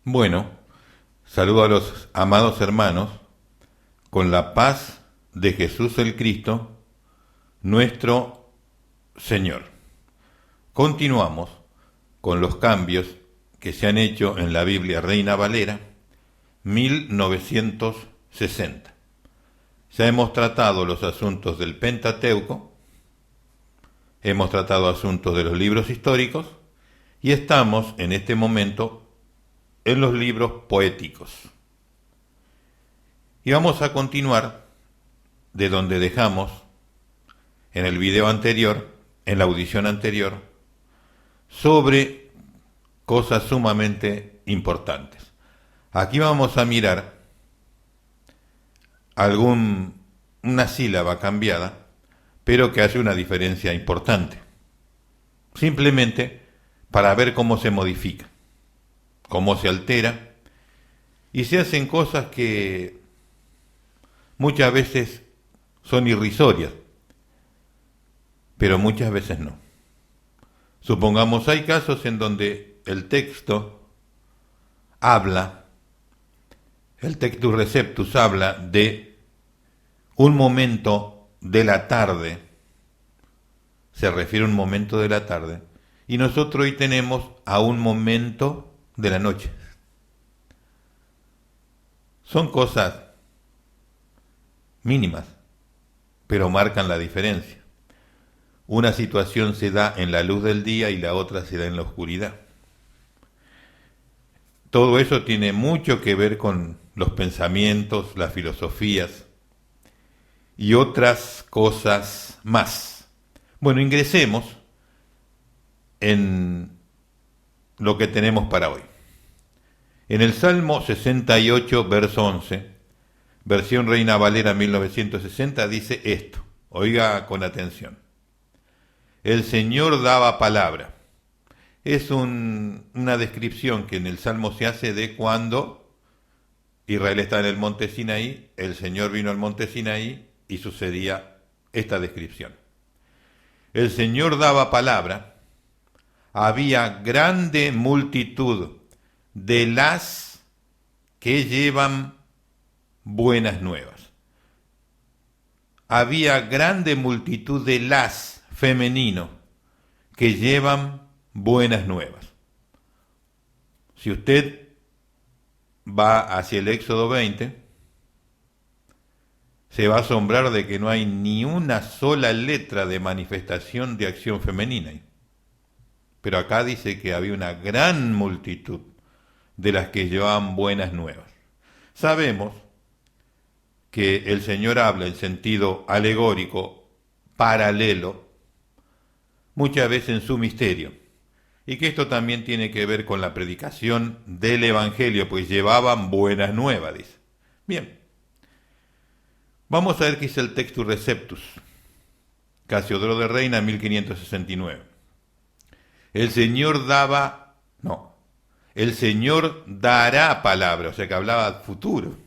Bueno, saludo a los amados hermanos con la paz de Jesús el Cristo, nuestro Señor. Continuamos con los cambios que se han hecho en la Biblia Reina Valera 1960. Ya hemos tratado los asuntos del Pentateuco, hemos tratado asuntos de los libros históricos y estamos en este momento en los libros poéticos. Y vamos a continuar de donde dejamos en el video anterior, en la audición anterior, sobre cosas sumamente importantes. Aquí vamos a mirar una sílaba cambiada, pero que hace una diferencia importante. Simplemente para ver cómo se modifica, cómo se altera, y se hacen cosas que muchas veces son irrisorias, pero muchas veces no. Supongamos, hay casos en donde el texto habla, el Textus Receptus habla de un momento de la tarde, se refiere a un momento de la tarde, y nosotros hoy tenemos a un momento de la noche. Son cosas mínimas, pero marcan la diferencia. Una situación se da en la luz del día y la otra se da en la oscuridad. Todo eso tiene mucho que ver con los pensamientos, las filosofías y otras cosas más. Bueno, ingresemos en lo que tenemos para hoy. En el Salmo 68, verso 11, versión Reina Valera 1960, dice esto. Oiga con atención. El Señor daba palabra. Es una descripción que en el Salmo se hace de cuando Israel está en el monte Sinaí, el Señor vino al monte Sinaí y sucedía esta descripción. El Señor daba palabra, había grande multitud de las que llevan buenas nuevas. Había grande multitud de las, femenino, que llevan buenas nuevas. Si usted va hacia el Éxodo 20, se va a asombrar de que no hay ni una sola letra de manifestación de acción femenina. Pero acá dice que había una gran multitud de las que llevaban buenas nuevas. Sabemos que el Señor habla en sentido alegórico, paralelo, muchas veces en su misterio, y que esto también tiene que ver con la predicación del Evangelio, pues llevaban buenas nuevas, dice. Bien, vamos a ver qué dice el Textus Receptus, Casiodoro de Reina, 1569. El Señor el Señor dará palabra, o sea que hablaba futuro.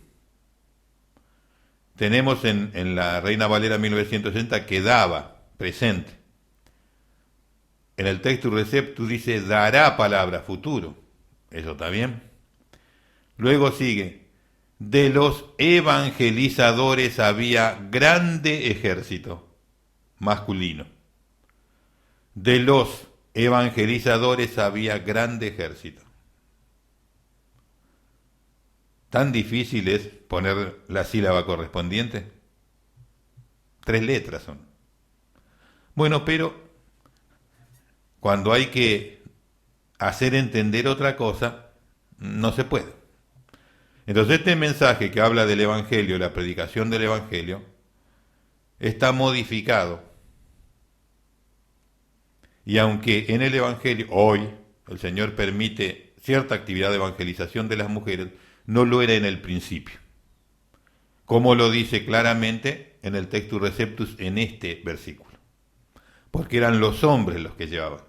Tenemos en la Reina Valera 1960 que daba, presente. En el Textus Receptus dice dará palabra, futuro. Eso está bien. Luego sigue, de los evangelizadores había grande ejército, masculino. De los evangelizadores había grande ejército. ¿Tan difícil es poner la sílaba correspondiente? 3 letras son. Bueno, pero cuando hay que hacer entender otra cosa, no se puede. Entonces este mensaje que habla del Evangelio, la predicación del Evangelio, está modificado. Y aunque en el Evangelio hoy el Señor permite cierta actividad de evangelización de las mujeres, no lo era en el principio. Como lo dice claramente en el Textus Receptus en este versículo. Porque eran los hombres los que llevaban.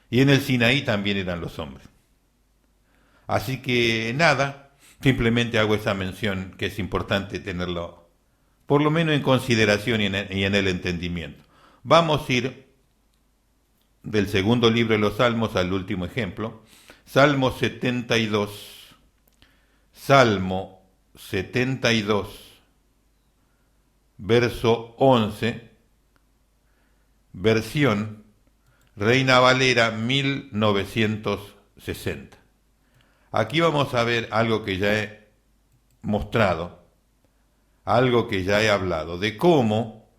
Y en el Sinaí también eran los hombres. Así que nada, simplemente hago esa mención que es importante tenerlo, por lo menos en consideración y en el entendimiento. Vamos a ir del segundo libro de los Salmos al último ejemplo, Salmo 72, Salmo 72, verso 11, versión Reina Valera 1960. Aquí vamos a ver algo que ya he mostrado, algo que ya he hablado, de cómo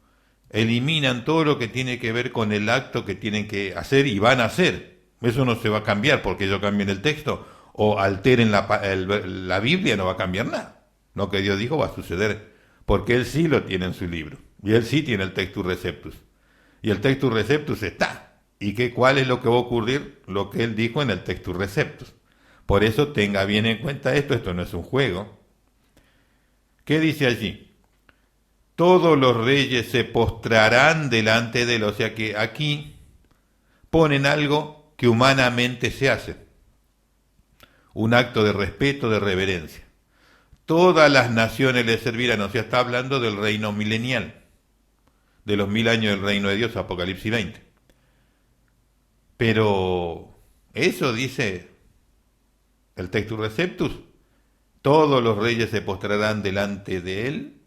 eliminan todo lo que tiene que ver con el acto que tienen que hacer y van a hacer. Eso no se va a cambiar porque ellos cambien el texto o alteren la Biblia, no va a cambiar nada. Lo que Dios dijo va a suceder porque Él sí lo tiene en su libro y Él sí tiene el Textus Receptus. Y el Textus Receptus está. ¿Y cuál es lo que va a ocurrir? Lo que Él dijo en el Textus Receptus. Por eso tenga bien en cuenta esto no es un juego. ¿Qué dice allí? Todos los reyes se postrarán delante de él. O sea que aquí ponen algo que humanamente se hace. Un acto de respeto, de reverencia. Todas las naciones le servirán. O sea, está hablando del reino milenial. De los 1000 años del reino de Dios, Apocalipsis 20. Pero eso dice el Textus Receptus. Todos los reyes se postrarán delante de él.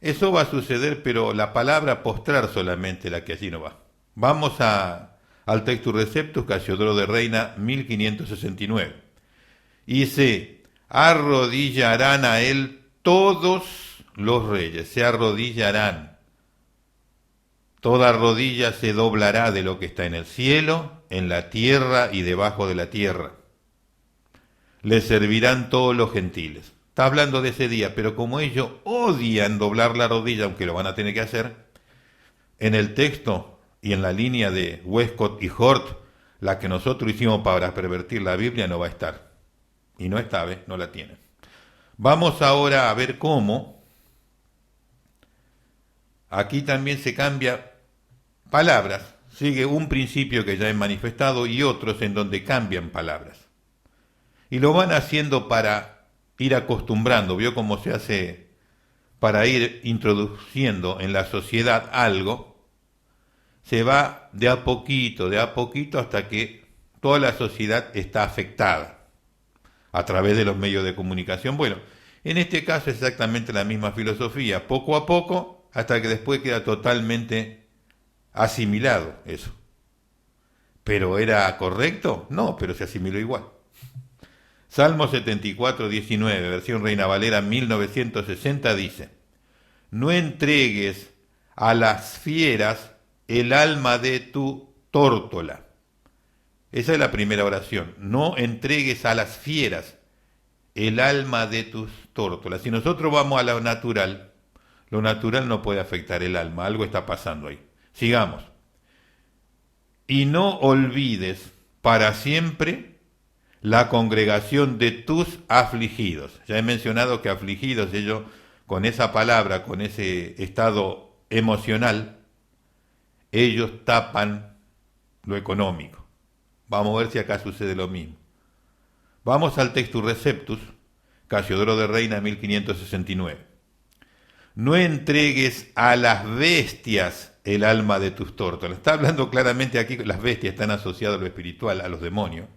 Eso va a suceder, pero la palabra postrar solamente la que allí no va. Vamos al Textus Receptus, Casiodoro de Reina, 1569. Y se arrodillarán a él todos los reyes, se arrodillarán. Toda rodilla se doblará de lo que está en el cielo, en la tierra y debajo de la tierra. Le servirán todos los gentiles. Está hablando de ese día, pero como ellos odian doblar la rodilla, aunque lo van a tener que hacer, en el texto y en la línea de Westcott y Hort, la que nosotros hicimos para pervertir la Biblia no va a estar. Y no está, ¿ves? No la tienen. Vamos ahora a ver cómo aquí también se cambia palabras. Sigue un principio que ya he manifestado y otros en donde cambian palabras. Y lo van haciendo para ir acostumbrando, vio cómo se hace para ir introduciendo en la sociedad algo, se va de a poquito hasta que toda la sociedad está afectada a través de los medios de comunicación. Bueno, en este caso es exactamente la misma filosofía, poco a poco, hasta que después queda totalmente asimilado eso. ¿Pero era correcto? No, pero se asimiló igual. Salmo 74, 19, versión Reina Valera 1960 dice: no entregues a las fieras el alma de tu tórtola. Esa es la primera oración. No entregues a las fieras el alma de tus tórtolas. Si nosotros vamos a lo natural no puede afectar el alma. Algo está pasando ahí. Sigamos. Y no olvides para siempre la congregación de tus afligidos. Ya he mencionado que afligidos, ellos con esa palabra, con ese estado emocional, ellos tapan lo económico. Vamos a ver si acá sucede lo mismo. Vamos al Textus Receptus, Casiodoro de Reina 1569. No entregues a las bestias el alma de tus tórtolas. Está hablando claramente aquí que las bestias están asociadas a lo espiritual, a los demonios.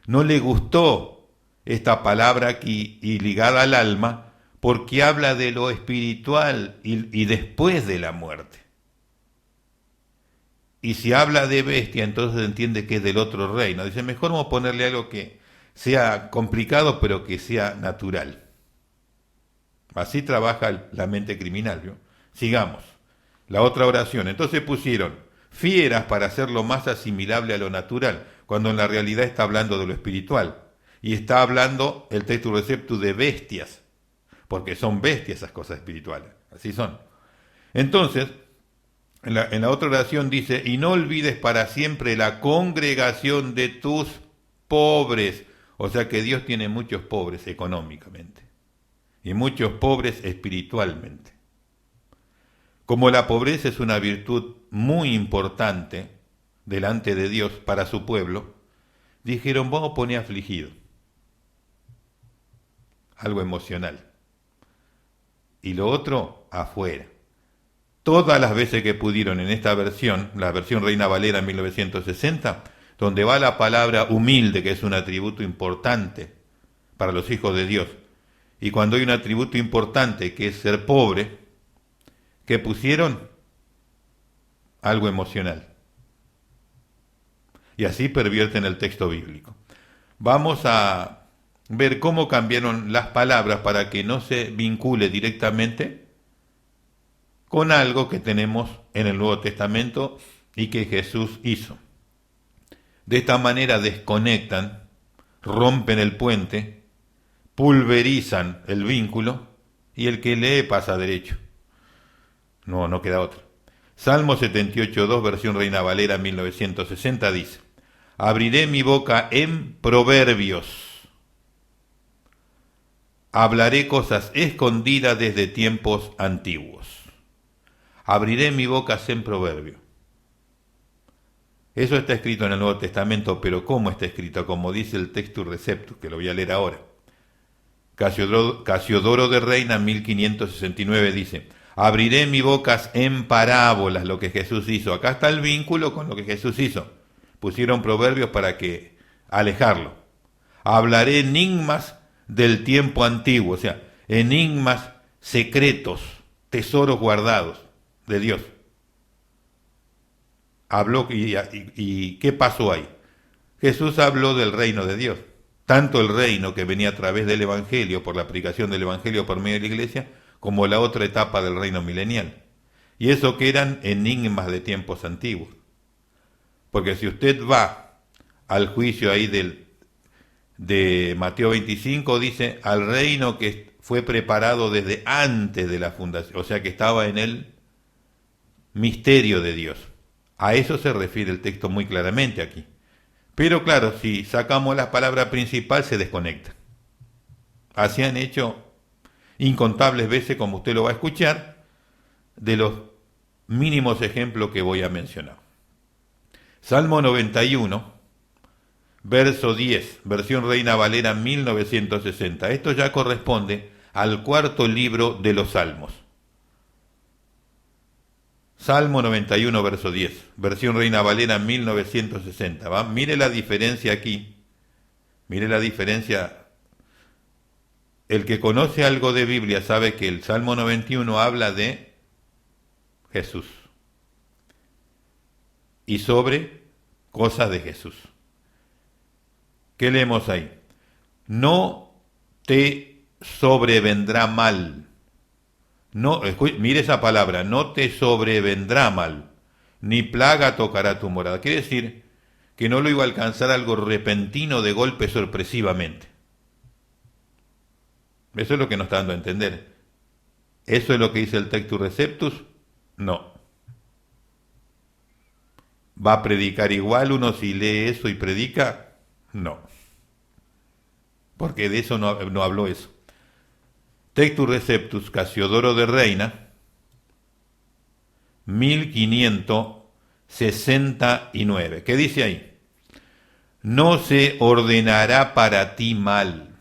No le gustó esta palabra aquí y ligada al alma porque habla de lo espiritual y después de la muerte. Y si habla de bestia, entonces entiende que es del otro reino. Dice, mejor vamos a ponerle algo que sea complicado pero que sea natural. Así trabaja la mente criminal, ¿vio? Sigamos. La otra oración. Entonces pusieron fieras para hacerlo más asimilable a lo natural, cuando en la realidad está hablando de lo espiritual. Y está hablando el Textus Receptus de bestias, porque son bestias esas cosas espirituales. Así son. Entonces, en la otra oración dice, y no olvides para siempre la congregación de tus pobres. O sea que Dios tiene muchos pobres económicamente y muchos pobres espiritualmente. Como la pobreza es una virtud muy importante delante de Dios para su pueblo, dijeron, vamos a poner afligido. Algo emocional. Y lo otro, afuera. Todas las veces que pudieron en esta versión, la versión Reina Valera 1960, donde va la palabra humilde, que es un atributo importante para los hijos de Dios, y cuando hay un atributo importante que es ser pobre, ¿qué pusieron? Algo emocional. Y así pervierten el texto bíblico. Vamos a ver cómo cambiaron las palabras para que no se vincule directamente con algo que tenemos en el Nuevo Testamento y que Jesús hizo. De esta manera desconectan, rompen el puente, pulverizan el vínculo y el que lee pasa derecho. No queda otra. Salmo 78.2, versión Reina Valera 1960 dice: abriré mi boca en proverbios. Hablaré cosas escondidas desde tiempos antiguos. Abriré mi boca en proverbio. Eso está escrito en el Nuevo Testamento, pero ¿cómo está escrito? Como dice el Textus Receptus, que lo voy a leer ahora. Casiodoro de Reina 1569 dice: abriré mi boca en parábolas, lo que Jesús hizo. Acá está el vínculo con lo que Jesús hizo. Pusieron proverbios para que alejarlo. Hablaré enigmas del tiempo antiguo, o sea, enigmas secretos, tesoros guardados de Dios. Habló y ¿qué pasó ahí? Jesús habló del reino de Dios, tanto el reino que venía a través del Evangelio, por la aplicación del Evangelio por medio de la iglesia, como la otra etapa del reino milenial. Y eso que eran enigmas de tiempos antiguos. Porque si usted va al juicio ahí de Mateo 25, dice, al reino que fue preparado desde antes de la fundación, o sea que estaba en el misterio de Dios. A eso se refiere el texto muy claramente aquí. Pero claro, si sacamos la palabra principal se desconecta. Así han hecho incontables veces, como usted lo va a escuchar, de los mínimos ejemplos que voy a mencionar. Salmo 91, verso 10, versión Reina Valera 1960. Esto ya corresponde al cuarto libro de los Salmos. Salmo 91, verso 10, versión Reina Valera 1960. ¿Va? Mire la diferencia aquí. Mire la diferencia. El que conoce algo de Biblia sabe que el Salmo 91 habla de Jesús y sobre cosas de Jesús. ¿Qué leemos ahí? No te sobrevendrá mal. No, mire esa palabra, no te sobrevendrá mal, ni plaga tocará tu morada. Quiere decir que no lo iba a alcanzar algo repentino de golpe sorpresivamente. Eso es lo que nos está dando a entender. ¿Eso es lo que dice el Textus Receptus? No. ¿Va a predicar igual uno si lee eso y predica? No. Porque de eso no habló eso. Textus Receptus, Casiodoro de Reina, 1569. ¿Qué dice ahí? No se ordenará para ti mal.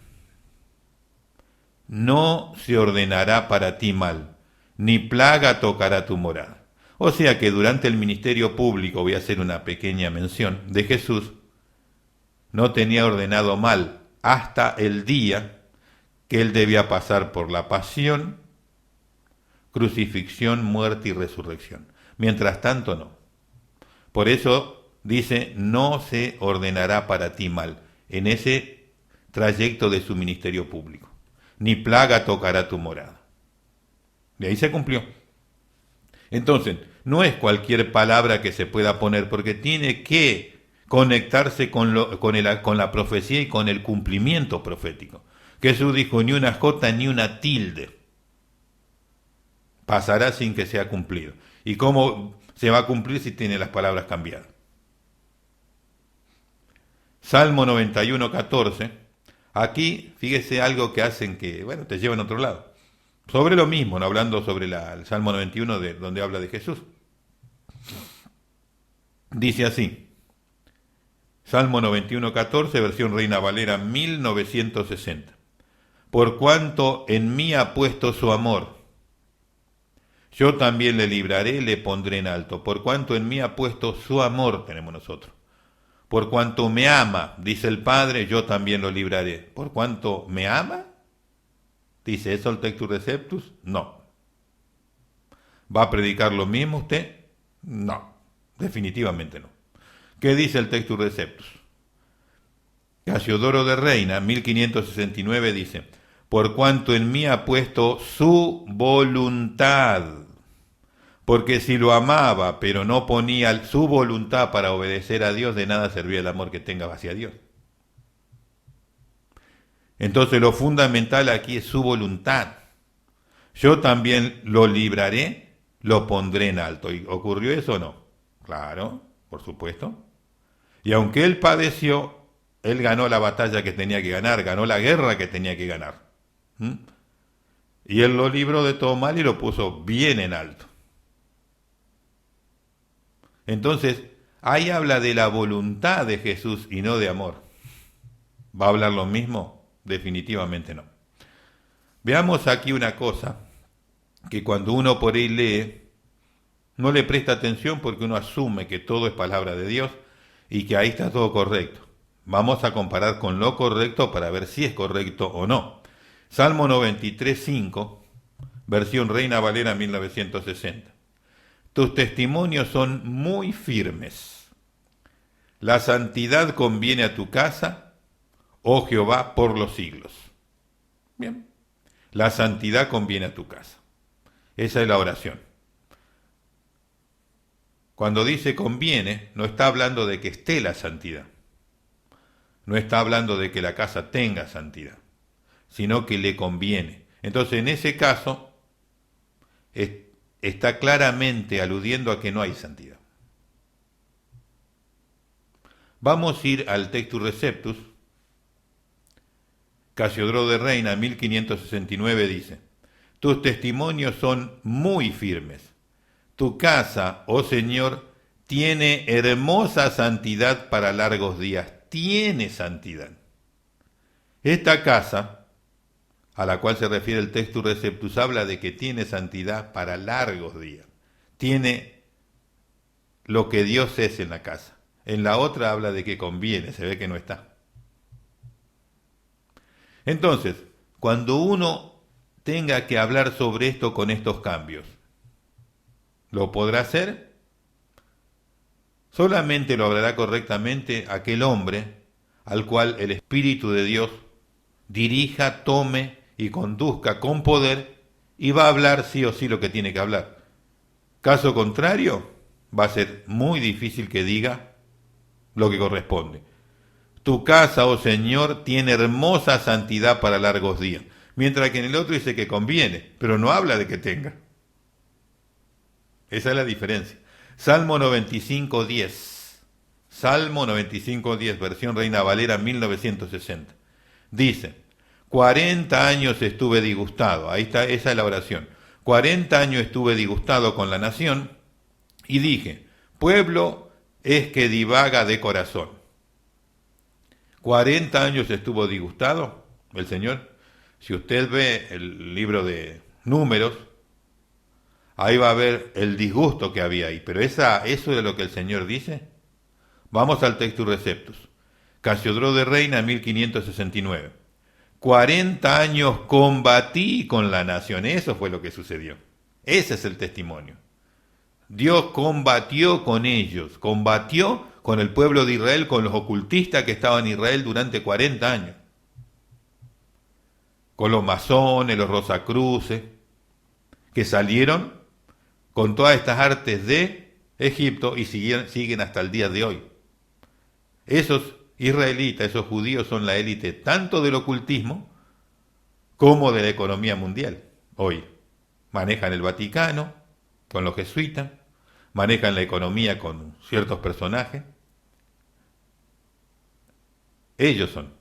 No se ordenará para ti mal, ni plaga tocará tu morada. O sea que durante el ministerio público, voy a hacer una pequeña mención, de Jesús, no tenía ordenado mal hasta el día que él debía pasar por la pasión, crucifixión, muerte y resurrección. Mientras tanto, no. Por eso dice, no se ordenará para ti mal en ese trayecto de su ministerio público, ni plaga tocará tu morada. De ahí se cumplió. Entonces, no es cualquier palabra que se pueda poner, porque tiene que conectarse con la profecía y con el cumplimiento profético. Jesús dijo, ni una jota ni una tilde pasará sin que sea cumplido. ¿Y cómo se va a cumplir si tiene las palabras cambiadas? Salmo 91, 14. Aquí, fíjese algo que hacen que, te llevan a otro lado. Sobre lo mismo, no hablando sobre el Salmo 91 donde habla de Jesús. Dice así, Salmo 91, 14, versión Reina Valera 1960. Por cuanto en mí ha puesto su amor, yo también le libraré, le pondré en alto. Por cuanto en mí ha puesto su amor, tenemos nosotros. Por cuanto me ama, dice el Padre, yo también lo libraré. ¿Por cuanto me ama? ¿Dice eso el Textus Receptus? No. ¿Va a predicar lo mismo usted? No, definitivamente no. ¿Qué dice el Textus Receptus? Casiodoro de Reina, 1569, dice: por cuanto en mí ha puesto su voluntad. Porque si lo amaba, pero no ponía su voluntad para obedecer a Dios, de nada servía el amor que tenga hacia Dios. Entonces lo fundamental aquí es su voluntad. Yo también lo libraré, lo pondré en alto. ¿Y ocurrió eso o no? Claro, por supuesto. Y aunque él padeció, él ganó la batalla que tenía que ganar, ganó la guerra que tenía que ganar. ¿Mm? Y él lo libró de todo mal y lo puso bien en alto. Entonces, ahí habla de la voluntad de Jesús y no de amor. ¿Va a hablar lo mismo? Definitivamente no. Veamos aquí una cosa, que cuando uno por ahí lee, no le presta atención porque uno asume que todo es palabra de Dios y que ahí está todo correcto. Vamos a comparar con lo correcto para ver si es correcto o no. Salmo 93:5, versión Reina Valera 1960. Tus testimonios son muy firmes. La santidad conviene a tu casa, oh Jehová, por los siglos. Bien. La santidad conviene a tu casa. Esa es la oración. Cuando dice conviene, no está hablando de que esté la santidad. No está hablando de que la casa tenga santidad, sino que le conviene. Entonces, en ese caso, está claramente aludiendo a que no hay santidad. Vamos a ir al Textus Receptus. Casiodoro de Reina, 1569, dice: tus testimonios son muy firmes. Tu casa, oh Señor, tiene hermosa santidad para largos días. Tiene santidad. Esta casa, a la cual se refiere el Textus Receptus, habla de que tiene santidad para largos días. Tiene lo que Dios es en la casa. En la otra habla de que conviene, se ve que no está. Entonces, cuando uno tenga que hablar sobre esto con estos cambios, ¿lo podrá hacer? Solamente lo hablará correctamente aquel hombre al cual el Espíritu de Dios dirija, tome y conduzca con poder, y va a hablar sí o sí lo que tiene que hablar. Caso contrario, va a ser muy difícil que diga lo que corresponde. Tu casa, oh Señor, tiene hermosa santidad para largos días. Mientras que en el otro dice que conviene, pero no habla de que tenga. Esa es la diferencia. Salmo 95:10. Salmo 95:10, versión Reina Valera 1960. Dice: 40 años estuve disgustado. Ahí está, esa es la oración. 40 años estuve disgustado con la nación y dije: pueblo es que divaga de corazón. 40 años estuvo disgustado el Señor. Si usted ve el libro de Números, ahí va a ver el disgusto que había ahí. Pero eso es lo que el Señor dice. Vamos al Textus Receptus. Casiodoro de Reina, 1569. 40 años combatí con la nación. Eso fue lo que sucedió. Ese es el testimonio. Dios combatió con ellos. Combatió con el pueblo de Israel, con los ocultistas que estaban en Israel durante 40 años. Con los masones, los rosacruces, que salieron con todas estas artes de Egipto y siguen hasta el día de hoy. Esos israelitas, esos judíos son la élite tanto del ocultismo como de la economía mundial. Hoy manejan el Vaticano con los jesuitas, manejan la economía con ciertos personajes. Ellos son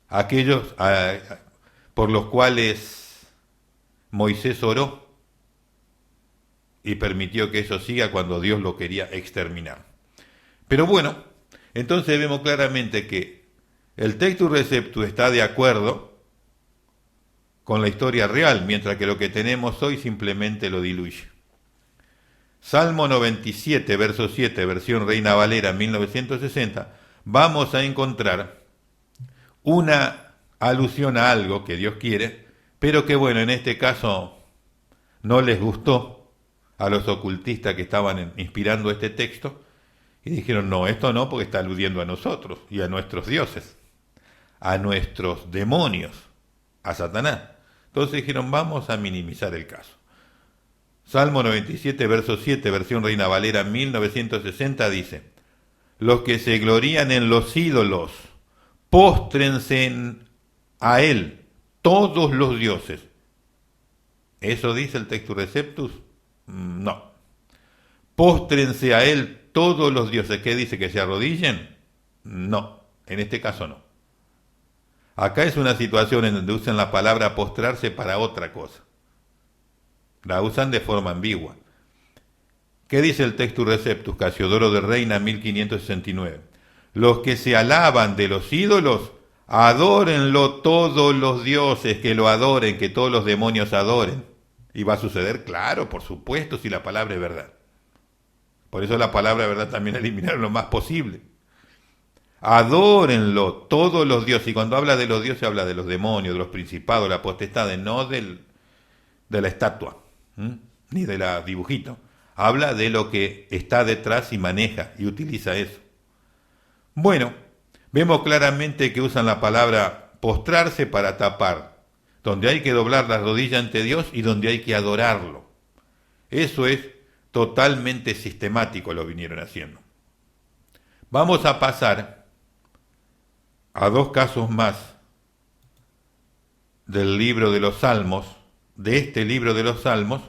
aquellos por los cuales Moisés oró y permitió que eso siga cuando Dios lo quería exterminar. Pero bueno, entonces vemos claramente que el Textus Receptus está de acuerdo con la historia real, mientras que lo que tenemos hoy simplemente lo diluye. Salmo 97, verso 7, versión Reina Valera 1960, vamos a encontrar una alusión a algo que Dios quiere, pero que bueno, en este caso no les gustó a los ocultistas que estaban inspirando este texto y dijeron, no, esto no, porque está aludiendo a nosotros y a nuestros dioses, a nuestros demonios, a Satanás. Entonces dijeron, vamos a minimizar el caso. Salmo 97, verso 7, versión Reina Valera 1960 dice, los que se glorían en los ídolos, póstrense a él todos los dioses. ¿Eso dice el Textus Receptus? No. Póstrense a él todos los dioses. ¿Qué dice? ¿Que se arrodillen? No, en este caso no. Acá es una situación en donde usan la palabra postrarse para otra cosa. La usan de forma ambigua. ¿Qué dice el Textus Receptus, Casiodoro de Reina 1569? Los que se alaban de los ídolos, adórenlo todos los dioses, que lo adoren, que todos los demonios adoren. ¿Y va a suceder? Claro, por supuesto, si la palabra es verdad. Por eso la palabra verdad también eliminaron lo más posible. Adórenlo todos los dioses. Y cuando habla de los dioses, habla de los demonios, de los principados, de la potestad, no de la estatua, ni de la dibujito. Habla de lo que está detrás y maneja y utiliza eso. Bueno, vemos claramente que usan la palabra postrarse para tapar, donde hay que doblar la rodilla ante Dios y donde hay que adorarlo. Eso es totalmente sistemático, lo vinieron haciendo. Vamos a pasar a dos casos más del libro de los Salmos, de este libro de los Salmos,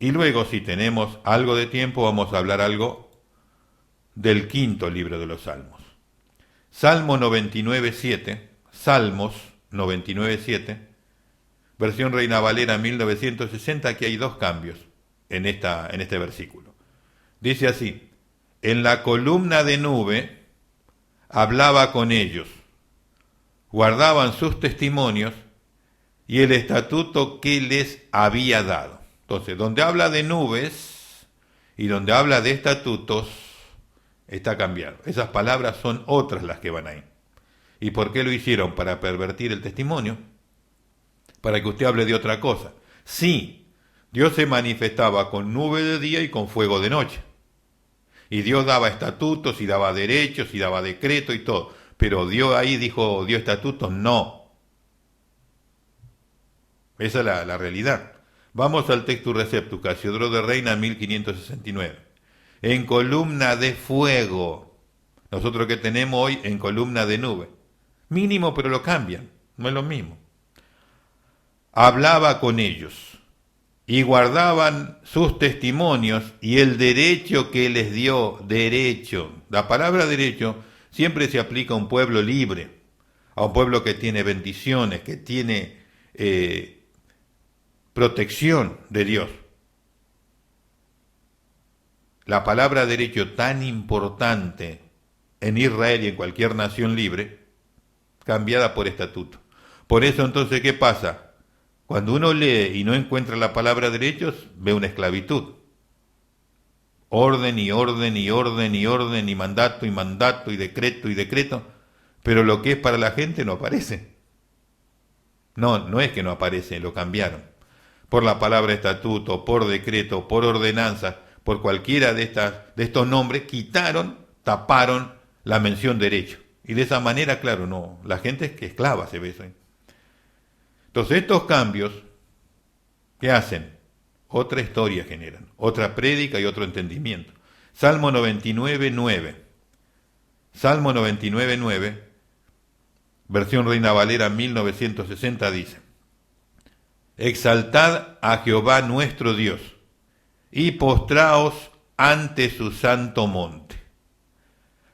y luego, si tenemos algo de tiempo, vamos a hablar algo del quinto libro de los Salmos. Salmo 99.7, Salmos 99.7, versión Reina Valera 1960, aquí hay dos cambios en este versículo. Dice así, en la columna de nube hablaba con ellos, guardaban sus testimonios y el estatuto que les había dado. Entonces, donde habla de nubes y donde habla de estatutos, está cambiado. Esas palabras son otras las que van ahí. ¿Y por qué lo hicieron? Para pervertir el testimonio, para que usted hable de otra cosa. Sí, Dios se manifestaba con nube de día y con fuego de noche. Y Dios daba estatutos y daba derechos y daba decretos y todo. Pero Dios ahí dio estatutos, no. Esa es la realidad. Vamos al Textus Receptus, Casiodoro de Reina 1569. En columna de fuego. Nosotros que tenemos hoy en columna de nube. Mínimo, pero lo cambian. No es lo mismo. Hablaba con ellos y guardaban sus testimonios y el derecho que les dio, derecho. La palabra derecho siempre se aplica a un pueblo libre, a un pueblo que tiene bendiciones, que tiene protección de Dios. La palabra derecho, tan importante en Israel y en cualquier nación libre, cambiada por estatuto. Por eso entonces, ¿qué pasa? Cuando uno lee y no encuentra la palabra derechos, ve una esclavitud. Orden y orden y orden y orden y mandato y decreto y decreto, pero lo que es para la gente no aparece. No es que no aparece, lo cambiaron. Por la palabra estatuto, por decreto, por ordenanza, por cualquiera de estos nombres, quitaron, taparon la mención derecho. Y de esa manera, claro, no, la gente es que esclava, se ve eso. Entonces estos cambios, ¿qué hacen? Otra historia generan, otra prédica y otro entendimiento. Salmo 99.9. Salmo 99.9, versión Reina Valera 1960 dice, exaltad a Jehová nuestro Dios y postraos ante su santo monte.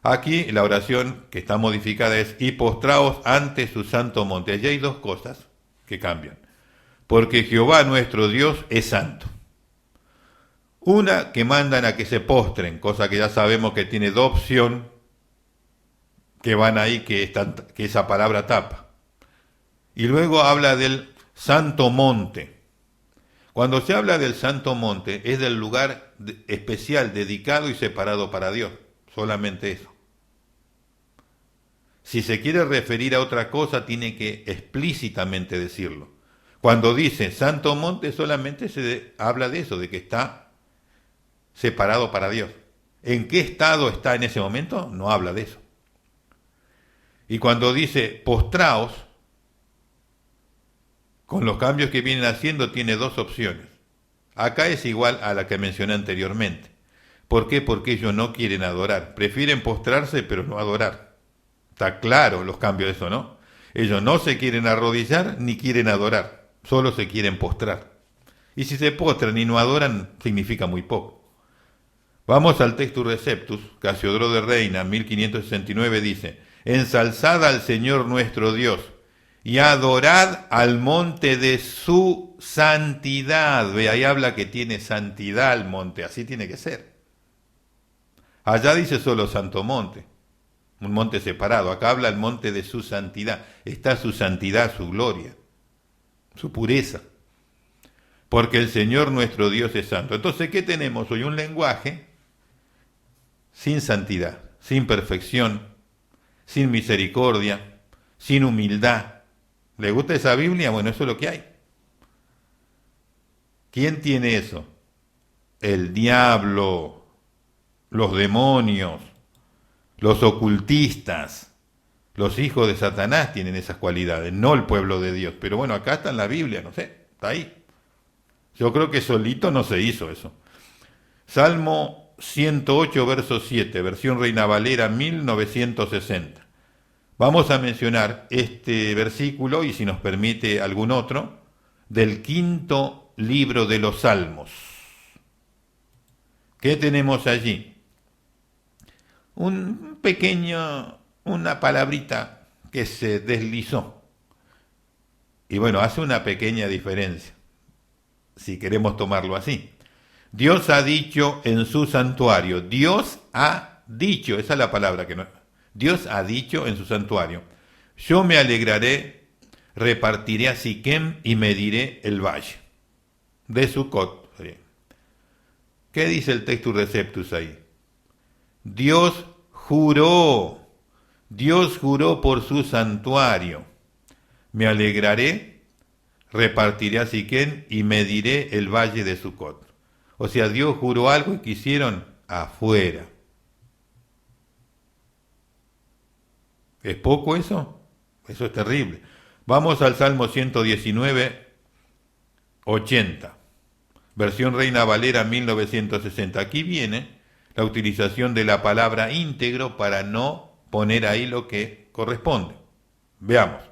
Aquí la oración que está modificada es y postraos ante su santo monte. Allí hay dos cosas que cambian. Porque Jehová nuestro Dios es santo. Una, que mandan a que se postren, cosa que ya sabemos que tiene dos opciones que van ahí, que esa palabra tapa. Y luego habla del santo monte. Cuando se habla del Santo Monte, es del lugar especial, dedicado y separado para Dios. Solamente eso. Si se quiere referir a otra cosa, tiene que explícitamente decirlo. Cuando dice Santo Monte, solamente se habla de eso, de que está separado para Dios. ¿En qué estado está en ese momento? No habla de eso. Y cuando dice postraos, con los cambios que vienen haciendo, tiene dos opciones. Acá es igual a la que mencioné anteriormente. ¿Por qué? Porque ellos no quieren adorar. Prefieren postrarse, pero no adorar. Está claro los cambios de eso, ¿no? Ellos no se quieren arrodillar ni quieren adorar. Solo se quieren postrar. Y si se postran y no adoran, significa muy poco. Vamos al Textus Receptus. Casiodoro de Reina, 1569, dice: ensalzad al Señor nuestro Dios y adorad al monte de su santidad. Ve, ahí habla que tiene santidad el monte, así tiene que ser. Allá dice solo Santo Monte, un monte separado. Acá habla el monte de su santidad. Está su santidad, su gloria, su pureza. Porque el Señor nuestro Dios es santo. Entonces, ¿qué tenemos hoy? Un lenguaje sin santidad, sin perfección, sin misericordia, sin humildad. ¿Le gusta esa Biblia? Bueno, eso es lo que hay. ¿Quién tiene eso? El diablo, los demonios, los ocultistas, los hijos de Satanás tienen esas cualidades, no el pueblo de Dios. Pero bueno, acá está en la Biblia, no sé, está ahí. Yo creo que solito no se hizo eso. Salmo 108, verso 7, versión Reina Valera 1960. Vamos a mencionar este versículo, y si nos permite algún otro, del quinto libro de los Salmos. ¿Qué tenemos allí? Una palabrita que se deslizó. Y bueno, hace una pequeña diferencia, si queremos tomarlo así. Dios ha dicho en su santuario. Dios ha dicho, esa es la palabra que no... Dios ha dicho en su santuario: yo me alegraré, repartiré a Siquem y mediré el valle de Sucot. ¿Qué dice el Textus Receptus ahí? Dios juró por su santuario: me alegraré, repartiré a Siquem y mediré el valle de Sucot. O sea, Dios juró algo y quisieron afuera. ¿Es poco eso? Eso es terrible. Vamos al Salmo 119, 80. Versión Reina Valera 1960. Aquí viene la utilización de la palabra íntegro para no poner ahí lo que corresponde. Veamos.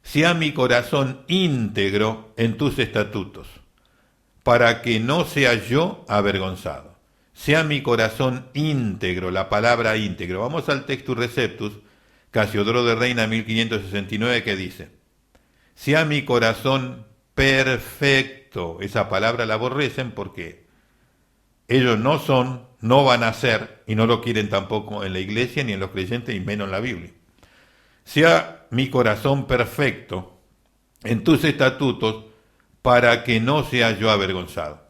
Sea mi corazón íntegro en tus estatutos, para que no sea yo avergonzado. Sea mi corazón íntegro, la palabra íntegro. Vamos al Textus Receptus, Casiodoro de Reina 1569, que dice: sea mi corazón perfecto. Esa palabra la aborrecen porque ellos no son, no van a ser, y no lo quieren tampoco en la iglesia, ni en los creyentes, y menos en la Biblia. Sea mi corazón perfecto en tus estatutos, para que no sea yo avergonzado.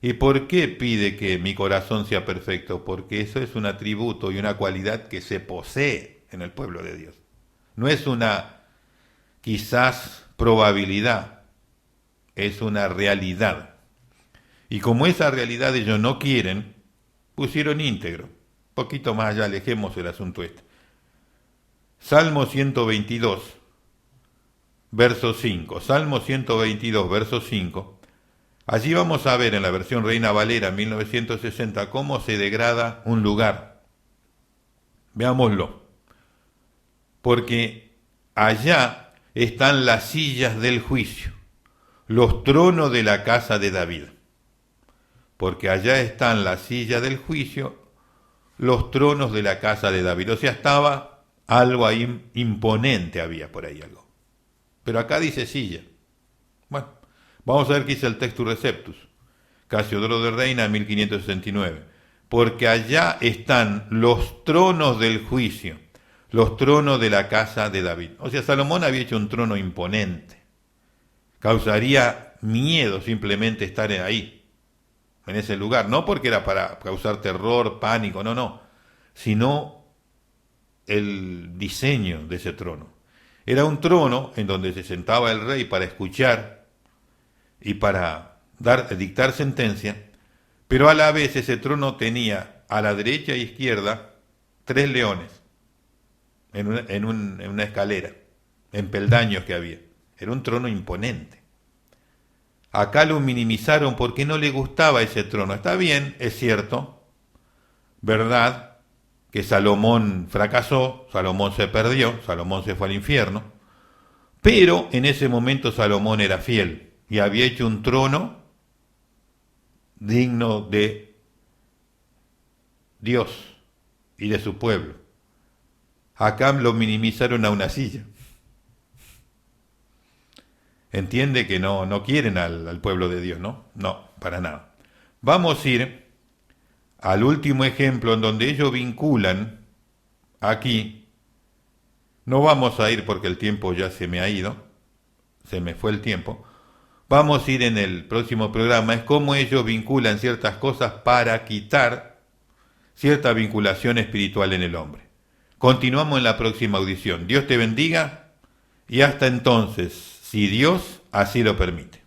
¿Y por qué pide que mi corazón sea perfecto? Porque eso es un atributo y una cualidad que se posee en el pueblo de Dios. No es una quizás probabilidad, es una realidad. Y como esa realidad ellos no quieren, pusieron íntegro. Un poquito más allá, alejemos el asunto este. Salmo 122, verso 5. Salmo 122, verso 5. Allí vamos a ver en la versión Reina Valera 1960 cómo se degrada un lugar. Veámoslo. Porque allá están las sillas del juicio, los tronos de la casa de David. Porque allá están las sillas del juicio, los tronos de la casa de David. O sea, estaba algo ahí imponente, había por ahí algo. Pero acá dice silla. Bueno, vamos a ver qué dice el Textus Receptus, Casiodoro de Reina 1569. Porque allá están los tronos del juicio, los tronos de la casa de David. O sea, Salomón había hecho un trono imponente. causaría miedo simplemente estar ahí, en ese lugar, no porque era para causar terror, pánico, no, sino el diseño de ese trono. Era un trono en donde se sentaba el rey para escuchar y para dictar sentencia, pero a la vez ese trono tenía a la derecha e izquierda 3 leones en una escalera, en peldaños que había. Era un trono imponente. Acá lo minimizaron porque no le gustaba ese trono. Está bien, es cierto, verdad, que Salomón fracasó, Salomón se perdió, Salomón se fue al infierno, pero en ese momento Salomón era fiel y había hecho un trono digno de Dios y de su pueblo. Acá lo minimizaron a una silla. Entiende que no quieren al pueblo de Dios, ¿no? No, para nada. Vamos a ir al último ejemplo en donde ellos vinculan aquí. No vamos a ir porque el tiempo ya se me ha ido, se me fue el tiempo. Vamos a ir en el próximo programa, es cómo ellos vinculan ciertas cosas para quitar cierta vinculación espiritual en el hombre. Continuamos en la próxima audición. Dios te bendiga y hasta entonces, si Dios así lo permite.